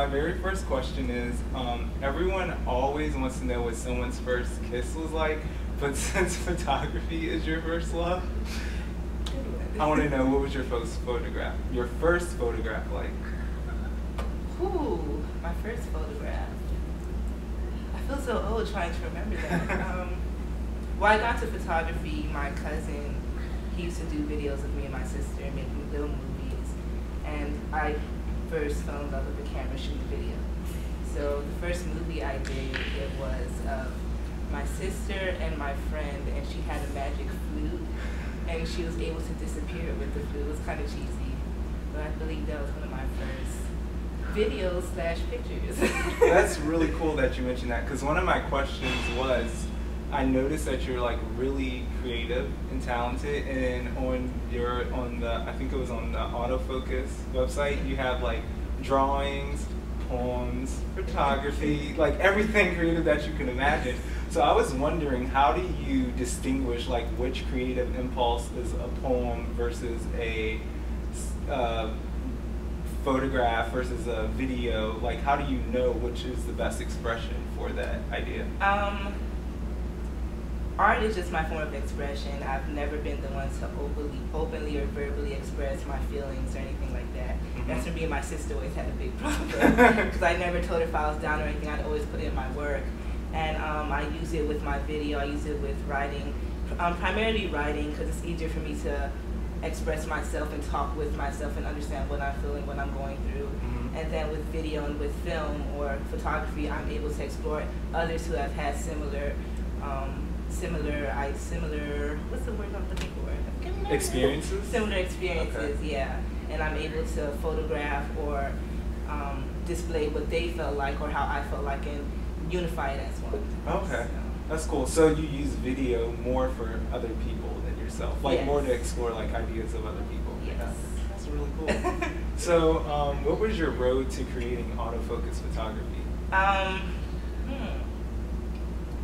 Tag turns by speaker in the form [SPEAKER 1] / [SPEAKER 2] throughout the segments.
[SPEAKER 1] my very first question is, everyone always wants to know what someone's first kiss was like, but since photography is your first love, I want to know, what was your first photograph? Your first photograph like?
[SPEAKER 2] Ooh, my first photograph. I feel so old trying to remember that. Well, I got to photography. My cousin, he used to do videos of me and my sister making little movies, and I first fell in love with the camera shooting video. So the first movie I did, it was of my sister and my friend, and she had a magic flute, and she was able to disappear with the flute. It was kind of cheesy, but I believe that was one of my first videos / pictures.
[SPEAKER 1] That's really cool that you mentioned that, because one of my questions was, I noticed that you're like really creative and talented, and I think it was on the autofocus website, you have like drawings, poems, photography, like everything creative that you can imagine. So I was wondering, how do you distinguish like which creative impulse is a poem versus a photograph versus a video? Like, how do you know which is the best expression for that idea?
[SPEAKER 2] Art is just my form of expression. I've never been the one to openly or verbally express my feelings or anything like that. Mm-hmm. That's where me and my sister always had a big problem, because I never told her if I was down or anything. I'd always put it in my work. And I use it with my video, I use it with writing, primarily writing, because it's easier for me to express myself and talk with myself and understand what I'm feeling, what I'm going through. Mm-hmm. And then with video and with film or photography, I'm able to explore others who have had similar, what's the word I'm looking for?
[SPEAKER 1] Experiences?
[SPEAKER 2] Similar experiences,
[SPEAKER 1] okay.
[SPEAKER 2] Yeah. And I'm able to photograph or display what they felt like or how I felt like and unify it as one.
[SPEAKER 1] Okay,
[SPEAKER 2] so.
[SPEAKER 1] That's cool. So you use video more for other people than yourself, like
[SPEAKER 2] yes.
[SPEAKER 1] More to explore like ideas of other people.
[SPEAKER 2] Yes.
[SPEAKER 1] Yeah. That's really cool. So what was your road to creating autofocus photography?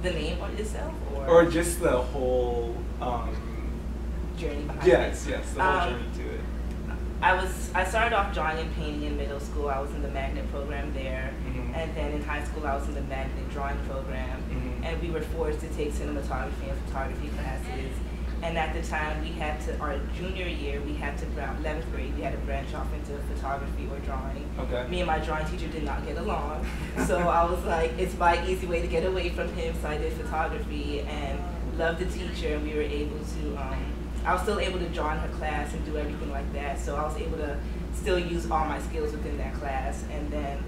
[SPEAKER 2] The name itself,
[SPEAKER 1] or just the whole
[SPEAKER 2] journey behind
[SPEAKER 1] yes,
[SPEAKER 2] it?
[SPEAKER 1] Yes, the whole journey to it.
[SPEAKER 2] I started off drawing and painting in middle school. I was in the magnet program there,
[SPEAKER 1] mm-hmm.
[SPEAKER 2] And then in high school I was in the magnet drawing program, mm-hmm. And we were forced to take cinematography and photography classes. And at the time, our junior year, we had to, 11th grade, we had to branch off into photography or drawing.
[SPEAKER 1] Okay.
[SPEAKER 2] Me and my drawing teacher did not get along. So I was like, it's my easy way to get away from him. So I did photography and loved the teacher, and we were able to, I was still able to draw in her class and do everything like that. So I was able to still use all my skills within that class. And then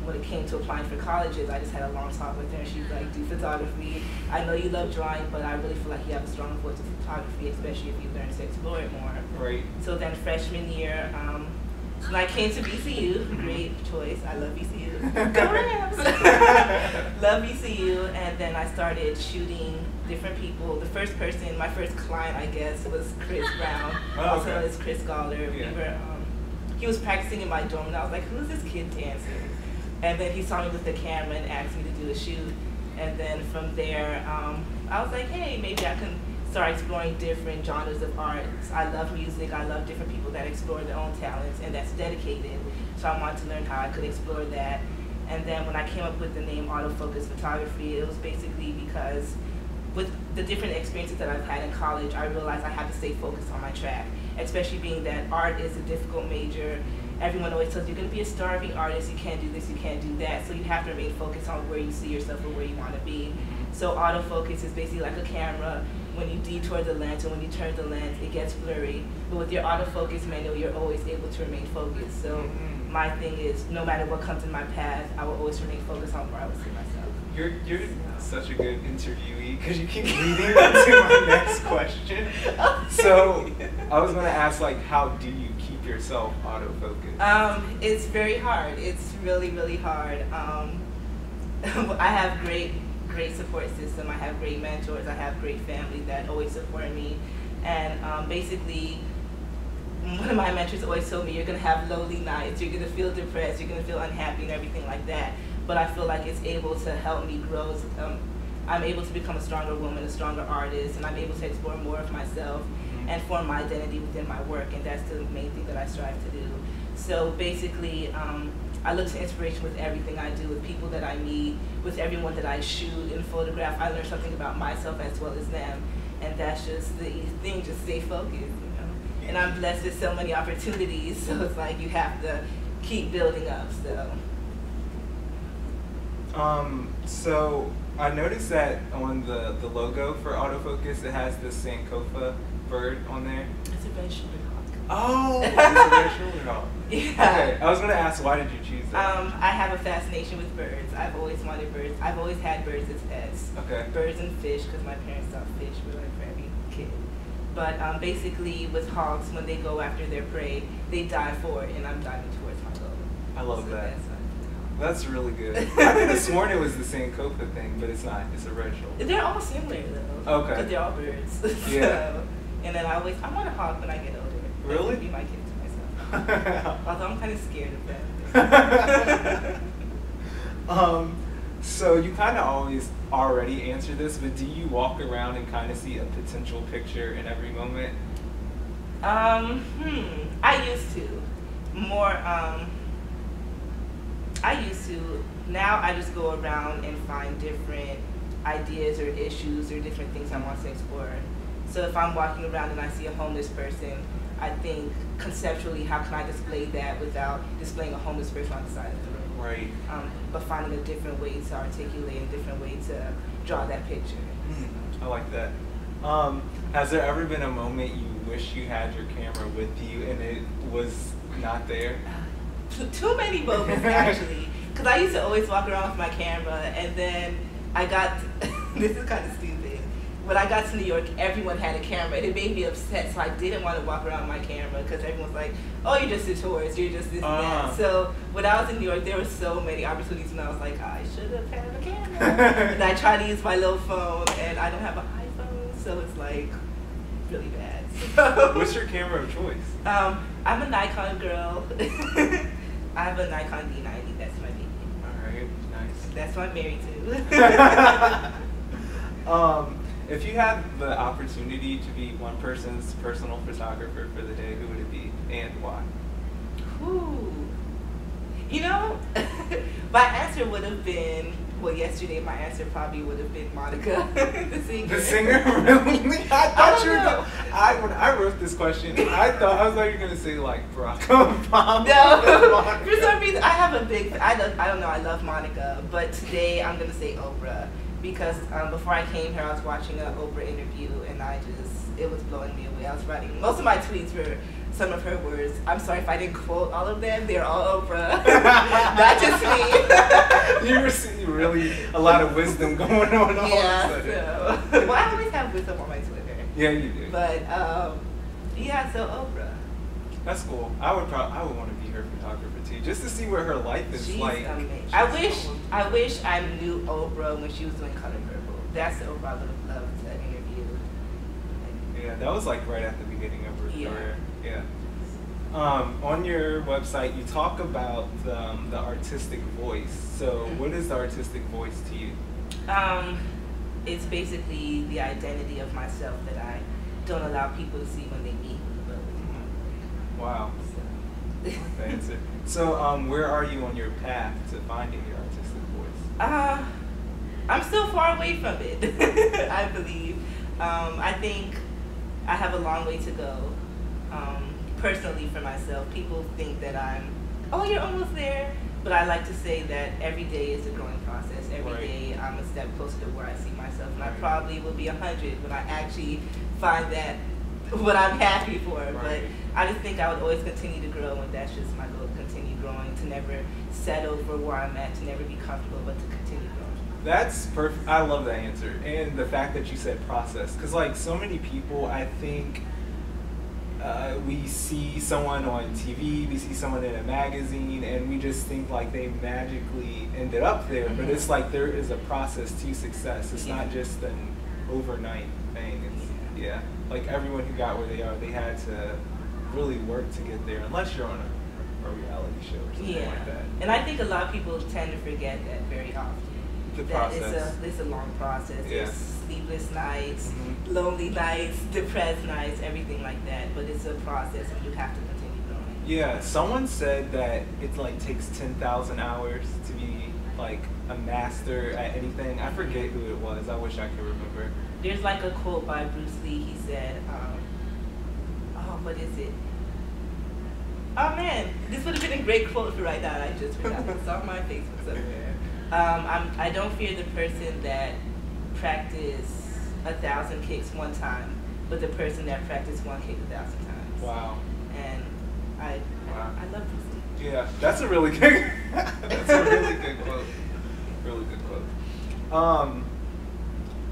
[SPEAKER 2] when it came to applying for colleges, I just had a long talk with her, and she was like, do photography. I know you love drawing, but I really feel like you have a strong voice of photography, especially if you learn to explore it more.
[SPEAKER 1] Right.
[SPEAKER 2] So then freshman year, when I came to VCU, great choice, I love VCU. Go Rams! Love VCU, and then I started shooting different people. The first person, my first client, I guess, was Chris Brown, also known as Chris Galler.
[SPEAKER 1] Yeah.
[SPEAKER 2] He was practicing in my dorm, and I was like, who's this kid dancing? And then he saw me with the camera and asked me to do a shoot. And then from there, I was like, hey, maybe I can start exploring different genres of art. I love music, I love different people that explore their own talents and that's dedicated. So I wanted to learn how I could explore that. And then when I came up with the name Autofocus Photography, it was basically because with the different experiences that I've had in college, I realized I had to stay focused on my track, especially being that art is a difficult major. Everyone always tells you, you're going to be a starving artist, you can't do this, you can't do that. So you have to remain focused on where you see yourself or where you want to be. So autofocus is basically like a camera. When you detour the lens or when you turn the lens, it gets blurry. But with your autofocus manual, you're always able to remain focused. So my thing is, no matter what comes in my path, I will always remain focused on where I would see myself.
[SPEAKER 1] You're such a good interviewee, because you keep leading into my next question. So I was going to ask, like, how do you keep yourself autofocused?
[SPEAKER 2] It's very hard. It's really, really hard. I have great support system. I have great mentors. I have great family that always support me. And basically, one of my mentors always told me, you're going to have lonely nights, you're going to feel depressed, you're going to feel unhappy and everything like that. But I feel like it's able to help me grow. I'm able to become a stronger woman, a stronger artist, and I'm able to explore more of myself and form my identity within my work, and that's the main thing that I strive to do. So basically, I look to inspiration with everything I do, with people that I meet, with everyone that I shoot and photograph. I learn something about myself as well as them, and that's just the thing. Just stay focused, you know. And I'm blessed with so many opportunities, so it's like you have to keep building up.
[SPEAKER 1] So I noticed that on the logo for autofocus, it has this Sankofa bird on there.
[SPEAKER 2] It's a red shoulder hawk.
[SPEAKER 1] Oh, it's a red shoulder hawk.
[SPEAKER 2] Yeah.
[SPEAKER 1] Okay, I was gonna ask, why did you choose that?
[SPEAKER 2] I have a fascination with birds. I've always wanted birds. I've always had birds as pets.
[SPEAKER 1] Okay.
[SPEAKER 2] Birds and fish, because my parents thought fish were like for every kid. But basically, with hawks, when they go after their prey, they dive for it, and I'm diving towards my goal.
[SPEAKER 1] I love
[SPEAKER 2] So
[SPEAKER 1] that.
[SPEAKER 2] that's
[SPEAKER 1] That's really good. I could have sworn it was the Sankofa thing, but it's not. It's a red shoulder.
[SPEAKER 2] They're all similar though.
[SPEAKER 1] Okay.
[SPEAKER 2] Because they're all birds.
[SPEAKER 1] Yeah.
[SPEAKER 2] So, and then I want a hawk when I get older.
[SPEAKER 1] Really?
[SPEAKER 2] Be my kid to myself. Although I'm kind of scared of that.
[SPEAKER 1] So you kind of always already answer this, but do you walk around and kind of see a potential picture in every moment?
[SPEAKER 2] I used to. More, I used to. Now I just go around and find different ideas or issues or different things I want to explore. So if I'm walking around and I see a homeless person, I think conceptually, how can I display that without displaying a homeless person on the side of the road?
[SPEAKER 1] Right.
[SPEAKER 2] But finding a different way to articulate, a different way to draw that picture.
[SPEAKER 1] I like that. Has there ever been a moment you wish you had your camera with you and it was not there?
[SPEAKER 2] Too many moments, actually. Because I used to always walk around with my camera, and then I got, this is kind of stupid. When I got to New York, everyone had a camera, and it made me upset, so I didn't want to walk around with my camera, because everyone was like, oh, you're just a tourist, you're just this and that. So when I was in New York, there were so many opportunities when I was like, I should have had a camera. And I tried to use my little phone, and I don't have an iPhone, so it's like really bad. So,
[SPEAKER 1] What's your camera of choice?
[SPEAKER 2] I'm a Nikon girl. I have a Nikon D90, that's my baby.
[SPEAKER 1] Alright, nice.
[SPEAKER 2] That's what I'm married to.
[SPEAKER 1] If you had the opportunity to be one person's personal photographer for the day, who would it be and why?
[SPEAKER 2] Ooh. You know, my answer would have been, well, yesterday my answer probably would have been Monica, the singer.
[SPEAKER 1] The singer? Really? I thought you were going when I wrote this question, I was like, you're going to say like Barack Obama.
[SPEAKER 2] No, for some reason, I have a big, I don't know, I love Monica, but today I'm going to say Oprah. Because before I came here, I was watching an Oprah interview, and it was blowing me away. I was writing, most of my tweets were some of her words. I'm sorry if I didn't quote all of them. They're all Oprah, not just me.
[SPEAKER 1] You were seeing really a lot of wisdom going on all of a sudden.
[SPEAKER 2] So, well, I always have wisdom on my Twitter.
[SPEAKER 1] Yeah, you do.
[SPEAKER 2] But, yeah, so Oprah.
[SPEAKER 1] That's cool. I would want to be her photographer too, just to see what her life is
[SPEAKER 2] She's
[SPEAKER 1] like.
[SPEAKER 2] Amazing. I wish I knew Oprah when she was doing Color Purple. That's the Oprah I would have loved to interview.
[SPEAKER 1] Yeah, that was like right at the beginning of her
[SPEAKER 2] Yeah.
[SPEAKER 1] career. Yeah. On your website, you talk about the artistic voice. So, what is the artistic voice to you?
[SPEAKER 2] It's basically the identity of myself that I don't allow people to see when they meet.
[SPEAKER 1] Wow. The answer. So, where are you on your path to finding your artistic voice?
[SPEAKER 2] I'm still far away from it. I believe. I think I have a long way to go. Personally, for myself, people think that you're almost there. But I like to say that every day is a growing process. Every day I'm a step closer to where I see myself. And I probably will be 100 when I actually find that what I'm happy for. But I just think I would always continue to grow, and that's just my goal, to continue growing, to never settle for where I'm at, to never be comfortable, but to continue growing.
[SPEAKER 1] That's perfect. I love that answer. And the fact that you said process. Because like so many people, I think we see someone on TV, we see someone in a magazine, and we just think like they magically ended up there. But it's like there is a process to success. It's not just an overnight thing. It's, like everyone who got where they are, they had to really work to get there, unless you're on a reality show or something like that.
[SPEAKER 2] And I think a lot of people tend to forget that very often.
[SPEAKER 1] The process.
[SPEAKER 2] It's a long process.
[SPEAKER 1] Yeah.
[SPEAKER 2] There's sleepless nights, lonely nights, depressed nights, everything like that. But it's a process, and you have to continue growing.
[SPEAKER 1] Yeah, someone said that it like takes 10,000 hours to be like a master at anything. I forget who it was. I wish I could remember.
[SPEAKER 2] There's like a quote by Bruce Lee. He said, oh, what is it? Oh man, this would have been a great quote for right now. I just forgot. It's on my Facebook somewhere. I don't fear the person that practiced 1,000 kicks one time, but the person that practiced one kick 1,000 times.
[SPEAKER 1] Wow.
[SPEAKER 2] And I love Bruce Lee.
[SPEAKER 1] Yeah, that's a really good. That's a really good quote. Really good quote.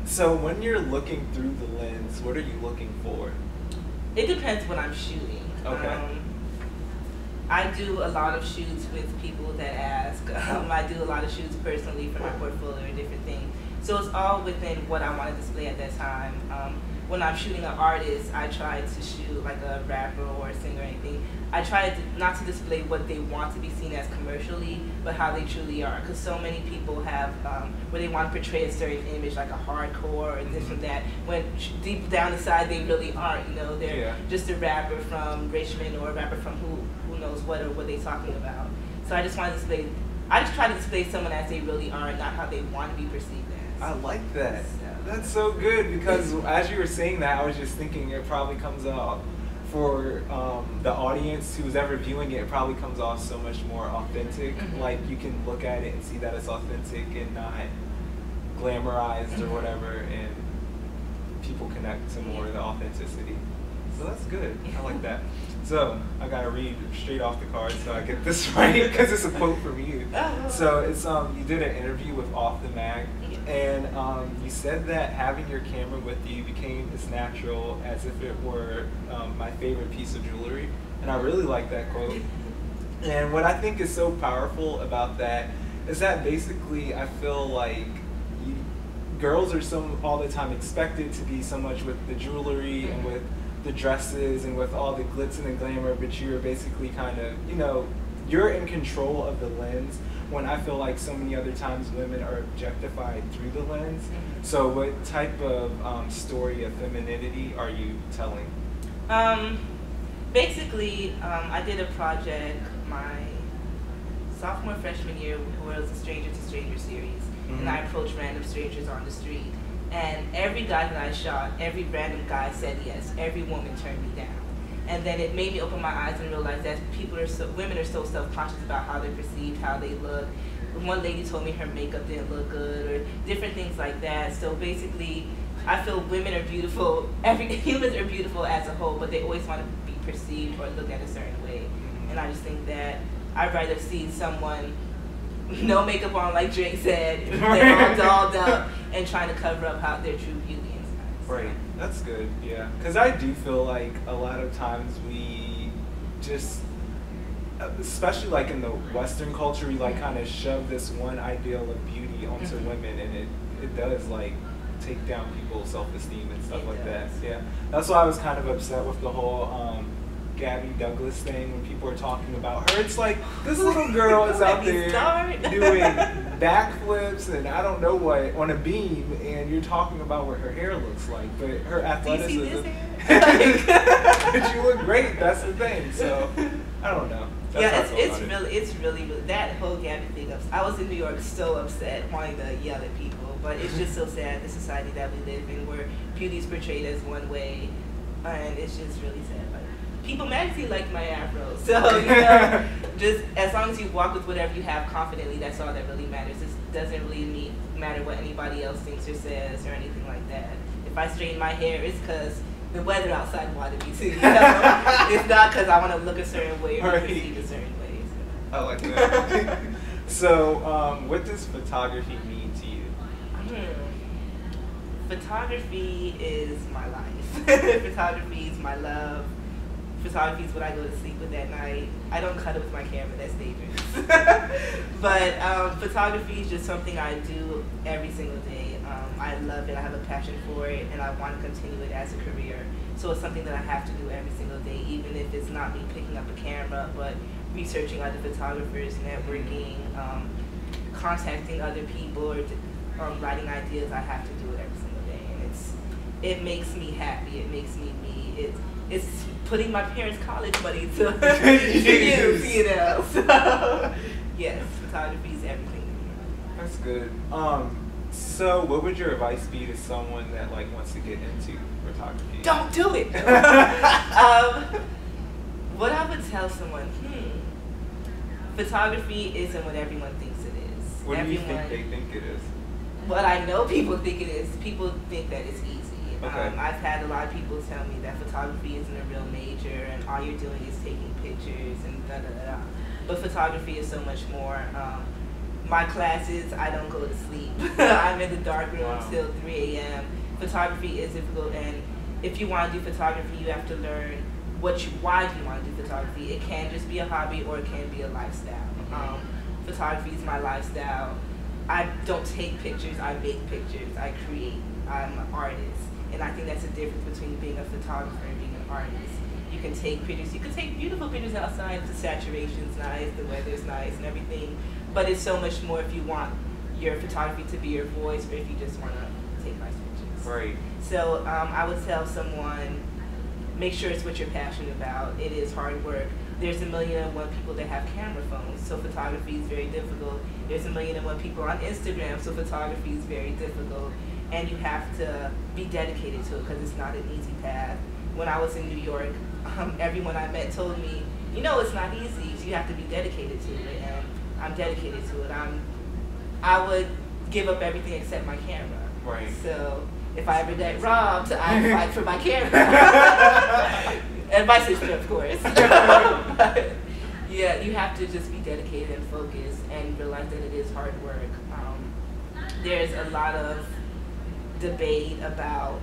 [SPEAKER 1] So when you're looking through the lens, what are you looking for?
[SPEAKER 2] It depends what I'm shooting.
[SPEAKER 1] Okay.
[SPEAKER 2] I do a lot of shoots with people that ask. I do a lot of shoots personally for my portfolio and different things. So it's all within what I want to display at that time. When I'm shooting an artist, I try to shoot like a rapper or a singer or anything. I try not to display what they want to be seen as commercially, but how they truly are. Because so many people have where they want to portray a certain image, like a hardcore or this and that, when deep down inside they really aren't. You know, they're just a rapper from Richmond or a rapper from who knows what or what they're talking about. So I just want to display. I just try to display someone as they really are, not how they want to be perceived as.
[SPEAKER 1] I like that. That's so good, because as you were saying that, I was just thinking it probably comes out for the audience who's ever viewing it, it probably comes off so much more authentic. Like you can look at it and see that it's authentic and not glamorized or whatever, and people connect to more of the authenticity. So that's good. I like that. So I gotta read straight off the card so I get this right, because it's a quote from you. So it's you did an interview with Off the Mag, and you said that having your camera with you became as natural as if it were my favorite piece of jewelry, and I really like that quote. And what I think is so powerful about that is that basically I feel like girls are all the time expected to be so much with the jewelry and with the dresses and with all the glitz and the glamour, but you're basically kind of, you know, you're in control of the lens, when I feel like so many other times women are objectified through the lens. So what type of story of femininity are you telling?
[SPEAKER 2] Basically, I did a project my sophomore, freshman year, where it was a Stranger to Stranger series, and I approached random strangers on the street. And every guy that I shot, every random guy said yes. Every woman turned me down. And then it made me open my eyes and realize that women are so self-conscious about how they're perceived, how they look. One lady told me her makeup didn't look good, or different things like that. So basically, I feel women are beautiful. Humans are beautiful as a whole, but they always want to be perceived or looked at a certain way. And I just think that I'd rather see someone no makeup on, like Drake said, they're all dolled up and trying to cover up how their true beauty inside.
[SPEAKER 1] Right, that's good, yeah. Because I do feel like a lot of times we just, especially like in the Western culture, we like kind of shove this one ideal of beauty onto women, and it does like take down people's self-esteem and stuff like that. Yeah, that's why I was kind of upset with the whole Gabby Douglas thing when people are talking about her. It's like, this little girl is out there doing backflips and I don't know what on a beam, and you're talking about what her hair looks like, but her athleticism.
[SPEAKER 2] Do you see this hair?
[SPEAKER 1] But you look great. That's the thing. So I don't know. That's
[SPEAKER 2] it's really that whole Gabby thing. I was in New York so upset, wanting to yell at people, but it's just so sad, the society that we live in, where beauty is portrayed as one way, and it's just really sad. People magazine liked my afro, so you know, just as long as you walk with whatever you have confidently, that's all that really matters. It doesn't really matter what anybody else thinks or says or anything like that. If I straighten my hair, it's because the weather outside wanted me to. You know? It's not because I want to look a certain way or be perceived a certain way. So.
[SPEAKER 1] I like that. So, what does photography mean to you?
[SPEAKER 2] Photography is my life. Photography is my love. Photography is what I go to sleep with at night. I don't cuddle with my camera, that's dangerous. But photography is just something I do every single day. I love it, I have a passion for it, and I want to continue it as a career. So it's something that I have to do every single day, even if it's not me picking up a camera, but researching other photographers, networking, contacting other people, or writing ideas. I have to do it every single day. And it makes me happy, it makes me me. it's putting my parents' college money to use, you know. So yes, photography is everything to me.
[SPEAKER 1] That's good. So what would your advice be to someone that like wants to get into photography?
[SPEAKER 2] Don't do it. What I would tell someone, photography isn't what everyone thinks it is.
[SPEAKER 1] What do you think they think it is?
[SPEAKER 2] What I know people think it is, people think that it's easy.
[SPEAKER 1] Okay.
[SPEAKER 2] I've had a lot of people tell me that photography isn't a real major and all you're doing is taking pictures and da-da-da-da. But photography is so much more. My classes, I don't go to sleep. I'm in the dark room till 3 a.m. Photography is difficult, and if you want to do photography, you have to learn why do you want to do photography. It can just be a hobby or it can be a lifestyle. Photography is my lifestyle. I don't take pictures, I make pictures, I create. I'm an artist, and I think that's the difference between being a photographer and being an artist. You can take pictures, you can take beautiful pictures outside, the saturation's nice, the weather's nice and everything, but it's so much more if you want your photography to be your voice or if you just want to take nice pictures.
[SPEAKER 1] Right.
[SPEAKER 2] So I would tell someone, make sure it's what you're passionate about. It is hard work. There's 1,000,001 people that have camera phones, so photography is very difficult. There's 1,000,001 people on Instagram, so photography is very difficult. And you have to be dedicated to it because it's not an easy path. When I was in New York, everyone I met told me, you know, it's not easy, so you have to be dedicated to it, and I'm dedicated to it. I would give up everything except my camera.
[SPEAKER 1] Right.
[SPEAKER 2] So if I ever get robbed, I fight for my camera. And my sister, of course. But yeah, you have to just be dedicated and focused and realize that it is hard work. There's a lot of debate about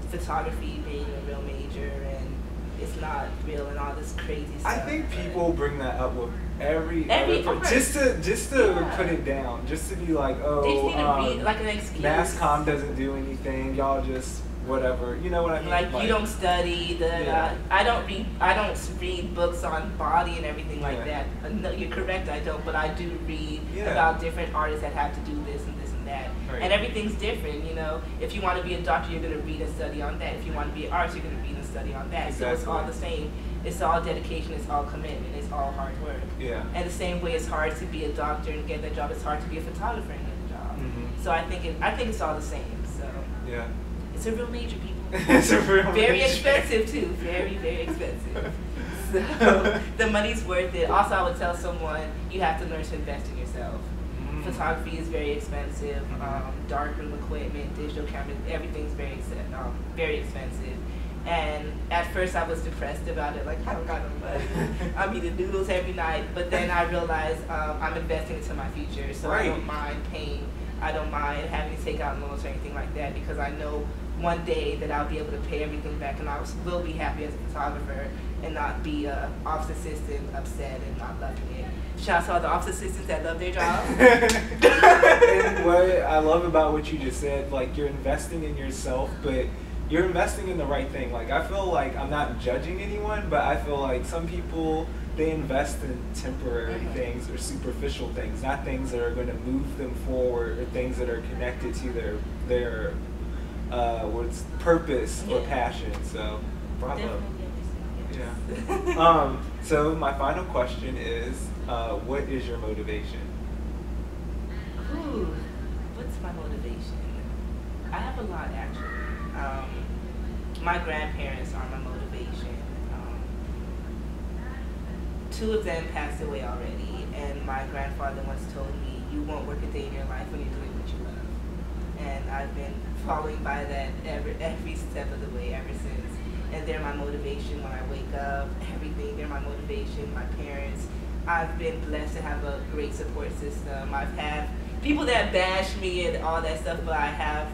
[SPEAKER 2] photography being a real major and it's not real and all this crazy stuff.
[SPEAKER 1] I think people bring that up with every other just to put it down, just to be like, oh,
[SPEAKER 2] they just need to read like an excuse.
[SPEAKER 1] Mass comm doesn't do anything. Y'all just whatever. You know what I mean?
[SPEAKER 2] Like you don't study. I don't read books on body and everything like that. No, you're correct. I don't, but I do read about different artists that have to do this and this and that. Right. And everything's different. You know, if you want to be a doctor, you're going to read and study on that. If you want to be an artist, you're going to read and study on that. Exactly. So it's all the same. It's all dedication. It's all commitment. It's all hard work. Yeah. And the same way it's hard to be a doctor and get that job, it's hard to be a photographer and get a job. Mm-hmm. So I think it's all the same. So yeah. It's a real major, people.
[SPEAKER 1] It's a real
[SPEAKER 2] very
[SPEAKER 1] major.
[SPEAKER 2] Expensive too. Very, very expensive. So the money's worth it. Also, I would tell someone you have to learn to invest in yourself. Photography is very expensive. Darkroom equipment, digital cameras, everything's very expensive. And at first I was depressed about it, like I don't got no money. I'm eating noodles every night. But then I realized I'm investing into my future, so I don't mind paying. I don't mind having to take out loans or anything like that because I know one day that I'll be able to pay everything back and I will be happy as a photographer and not be an office assistant upset and not loving it. Shout out to all the office assistants that love their job.
[SPEAKER 1] And what I love about what you just said, like you're investing in yourself, but you're investing in the right thing. Like I feel like I'm not judging anyone, but I feel like some people, they invest in temporary things or superficial things, not things that are going to move them forward or things that are connected to their what's purpose or passion. So bravo. Yeah. So my final question is, what is your motivation?
[SPEAKER 2] Ooh, what's my motivation? I have a lot actually. My grandparents are my motivation. Two of them passed away already, and my grandfather once told me, you won't work a day in your life when you're doing what you love. And I've been following by that every step of the way ever since. And they're my motivation when I wake up, everything. They're my motivation, my parents. I've been blessed to have a great support system. I've had people that bash me and all that stuff, but I have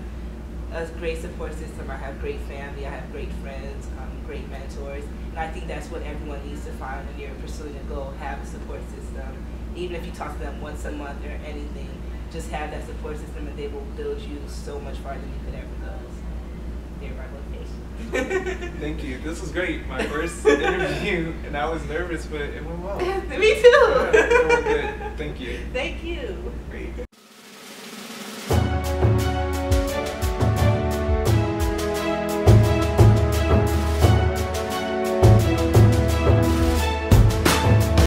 [SPEAKER 2] a great support system. I have great family. I have great friends, great mentors. And I think that's what everyone needs to find when you're pursuing a goal. Have a support system. Even if you talk to them once a month or anything, just have that support system and they will build you so much farther than you could ever go. They're my motivation.
[SPEAKER 1] Thank you. This was great. My first interview, and I was nervous, but it went well.
[SPEAKER 2] Me too.
[SPEAKER 1] Yeah, it went good. Thank you.
[SPEAKER 2] Thank you.